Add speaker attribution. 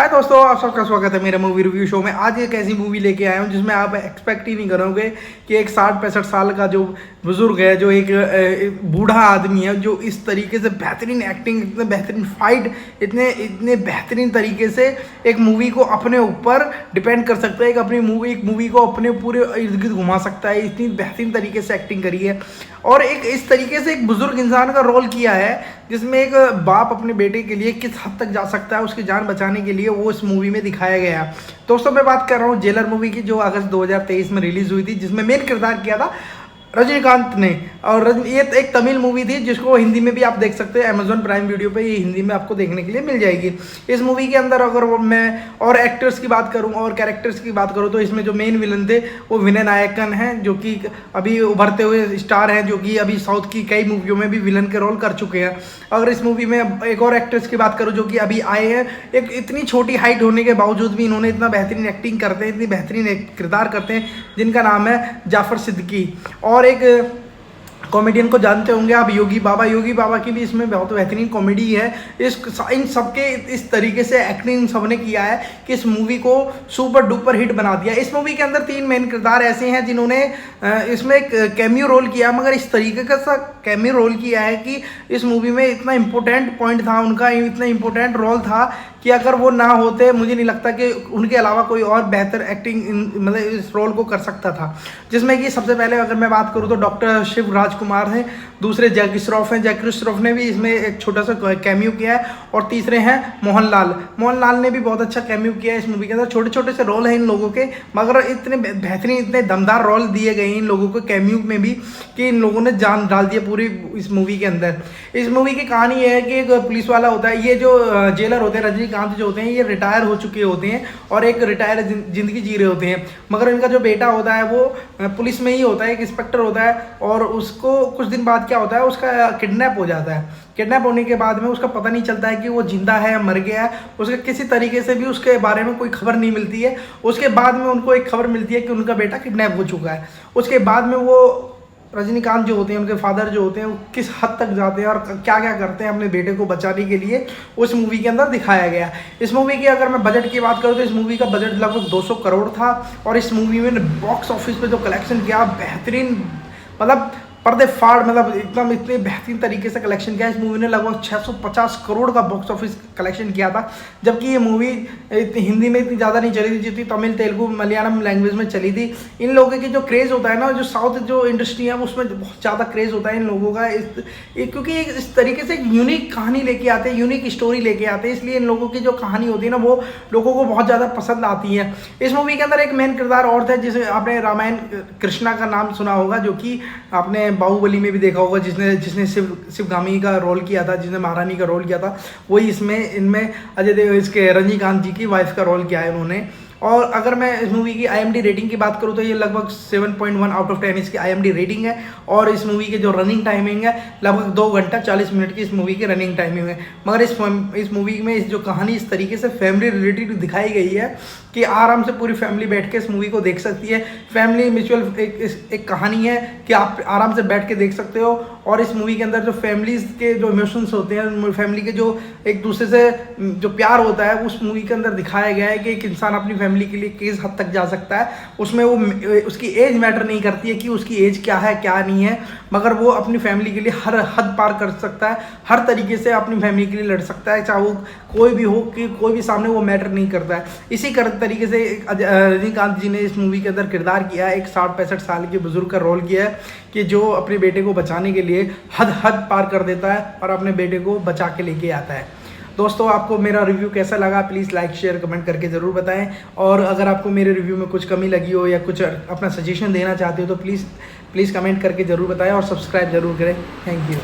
Speaker 1: हाय दोस्तों, आप सबका स्वागत है मेरे मूवी रिव्यू शो में। आज एक ऐसी मूवी लेके आया हूँ जिसमें आप एक्सपेक्ट ही नहीं करोगे कि एक 60-65 साल का जो बुजुर्ग है, जो एक बूढ़ा आदमी है, जो इस तरीके से बेहतरीन एक्टिंग, इतने बेहतरीन फाइट, इतने इतने बेहतरीन तरीके से एक मूवी को अपने ऊपर डिपेंड कर सकता है, एक मूवी को अपने पूरे इर्द गिर्द घुमा सकता है। इतनी बेहतरीन तरीके से एक्टिंग करी है और एक इस तरीके से एक बुजुर्ग इंसान का रोल किया है जिसमें एक बाप अपने बेटे के लिए किस हद तक जा सकता है उसकी जान बचाने के लिए, वो इस मूवी में दिखाया गया है। दोस्तों, मैं बात कर रहा हूँ जेलर मूवी की, जो अगस्त 2023 में रिलीज हुई थी, जिसमें मेन किरदार किया था रजनीकांत ने। और ये एक तमिल मूवी थी जिसको हिंदी में भी आप देख सकते हैं, अमेजॉन प्राइम वीडियो पे ये हिंदी में आपको देखने के लिए मिल जाएगी। इस मूवी के अंदर अगर मैं और एक्टर्स की बात करूं और कैरेक्टर्स की बात करूं तो इसमें जो मेन विलन थे वो विनय नायकन हैं, जो कि अभी उभरते हुए स्टार हैं, जो कि अभी साउथ की कई मूवियों में भी विलन के रोल कर चुके हैं। अगर इस मूवी में एक और एक्टर्स की बात करूँ जो कि अभी आए हैं, एक इतनी छोटी हाइट होने के बावजूद भी इन्होंने इतना बेहतरीन एक्टिंग करते हैं, इतनी बेहतरीन किरदार करते हैं, जिनका नाम है जाफर सिद्दीकी। और एक कॉमेडियन को जानते होंगे आप, योगी बाबा की भी इसमें बहुत बेहतरीन कॉमेडी है। इन सबके इस तरीके से एक्टिंग सबने किया है कि इस मूवी को सुपर डुपर हिट बना दिया। इस मूवी के अंदर 3 मेन किरदार ऐसे हैं जिन्होंने इसमें एक कैमियो रोल किया, मगर इस तरीके का सा कैमियो रोल किया है कि इस मूवी में इतना इंपॉर्टेंट पॉइंट था उनका, इतना इंपॉर्टेंट रोल था कि अगर वो ना होते मुझे नहीं लगता कि उनके अलावा कोई और बेहतर एक्टिंग मतलब इस रोल को कर सकता था। जिसमें कि सबसे पहले अगर मैं बात करूँ तो डॉक्टर शिव राजकुमार हैं, दूसरे जैकी श्रॉफ हैं, जैकी श्रॉफ ने भी इसमें एक छोटा सा कैमियो किया है, और तीसरे हैं मोहनलाल ने भी बहुत अच्छा कैमियो किया है इस मूवी के अंदर। छोटे छोटे से रोल हैं इन लोगों के, मगर इतने बेहतरीन, इतने दमदार रोल दिए गए हैं इन लोगों को कैमियो में भी कि इन लोगों ने जान डाल दी पूरी इस मूवी के अंदर। इस मूवी की कहानी ये है कि एक पुलिस वाला होता है, ये जो जेलर होते हैं रजनीकांत जो होते हैं, ये रिटायर हो चुके होते हैं और एक रिटायर जिंदगी जी रहे होते हैं, मगर इनका जो बेटा होता है वो पुलिस में ही होता है, एक इंस्पेक्टर होता है, और उसको कुछ दिन बाद क्या होता है, उसका किडनैप हो जाता है। किडनैप होने के बाद में उसका पता नहीं चलता है कि वो जिंदा है या मर गया है, उसके किसी तरीके से भी उसके बारे में कोई खबर नहीं मिलती है। उसके बाद में उनको एक खबर मिलती है कि उनका बेटा किडनैप हो चुका है। उसके बाद में वो रजनीकांत जो होते हैं, उनके फादर जो होते हैं, वो किस हद तक जाते हैं और क्या क्या करते हैं अपने बेटे को बचाने के लिए, उस मूवी के अंदर दिखाया गया। इस मूवी की अगर मैं बजट की बात करूँ तो इस मूवी का बजट लगभग 200 करोड़ था, और इस मूवी में बॉक्स ऑफिस पे जो कलेक्शन किया बेहतरीन, मतलब पर्दे फाड़, मतलब एकदम इतने बेहतरीन तरीके से कलेक्शन किया। इस मूवी ने लगभग 650 करोड़ का बॉक्स ऑफिस कलेक्शन किया था, जबकि ये मूवी हिंदी में इतनी ज़्यादा नहीं चली थी जितनी तमिल, तेलुगु, मलयालम लैंग्वेज में चली थी। इन लोगों की जो क्रेज़ होता है ना, जो साउथ जो इंडस्ट्री है उसमें बहुत ज़्यादा क्रेज़ होता है इन लोगों का, क्योंकि इस तरीके से एक यूनिक कहानी लेके आते हैं, यूनिक स्टोरी लेके आते हैं, इसलिए इन लोगों की जो कहानी होती है ना वो लोगों को बहुत ज़्यादा पसंद आती है। इस मूवी के अंदर एक मेन किरदार और था जिसे आपने रामायण कृष्णा का नाम सुना होगा, जो कि आपने बाहुबली में भी देखा होगा, जिसने शिवगामी का रोल किया था, जिसने महारानी का रोल किया था, वही इनमें अजय देव इसके रजनीकांत जी की वाइफ का रोल किया है उन्होंने। और अगर मैं इस मूवी की IMDb रेटिंग की बात करूँ तो ये लगभग 7.1 आउट ऑफ 10 इसकी IMDb रेटिंग है, और इस मूवी की जो रनिंग टाइमिंग है लगभग 2 घंटा 40 मिनट की इस मूवी की रनिंग टाइमिंग है। मगर इस मूवी में जो कहानी इस तरीके से फैमिली रिलेटेड दिखाई गई है कि आराम से पूरी फैमिली बैठ के इस मूवी को देख सकती है। फैमिली म्यूचुअल एक कहानी है कि आप आराम से बैठ के देख सकते हो, और इस मूवी के अंदर जो फैमिलीज के जो इमोशंस होते हैं, फैमिली के जो एक दूसरे से जो प्यार होता है, उस मूवी के अंदर दिखाया गया है कि एक इंसान अपनी फैमिली के लिए किस हद तक जा सकता है। उसमें वो उसकी एज मैटर नहीं करती है कि उसकी एज क्या है क्या नहीं है, मगर वो अपनी फैमिली के लिए हर हद पार कर सकता है, हर तरीके से अपनी फैमिली के लिए लड़ सकता है, चाहे वो कोई भी हो, कि कोई भी सामने वो मैटर नहीं करता है। इसी तरीके से रजनीकांत जी ने इस मूवी के अंदर किरदार किया है, एक 60-65 साल के बुजुर्ग का रोल किया है कि जो अपने बेटे को बचाने के लिए हद पार कर देता है और अपने बेटे को बचा के लेके आता है। दोस्तों, आपको मेरा रिव्यू कैसा लगा प्लीज़ लाइक शेयर कमेंट करके ज़रूर बताएं, और अगर आपको मेरे रिव्यू में कुछ कमी लगी हो या कुछ अपना सजेशन देना चाहते हो तो प्लीज़ कमेंट करके ज़रूर बताएं, और सब्सक्राइब ज़रूर करें। Thank you.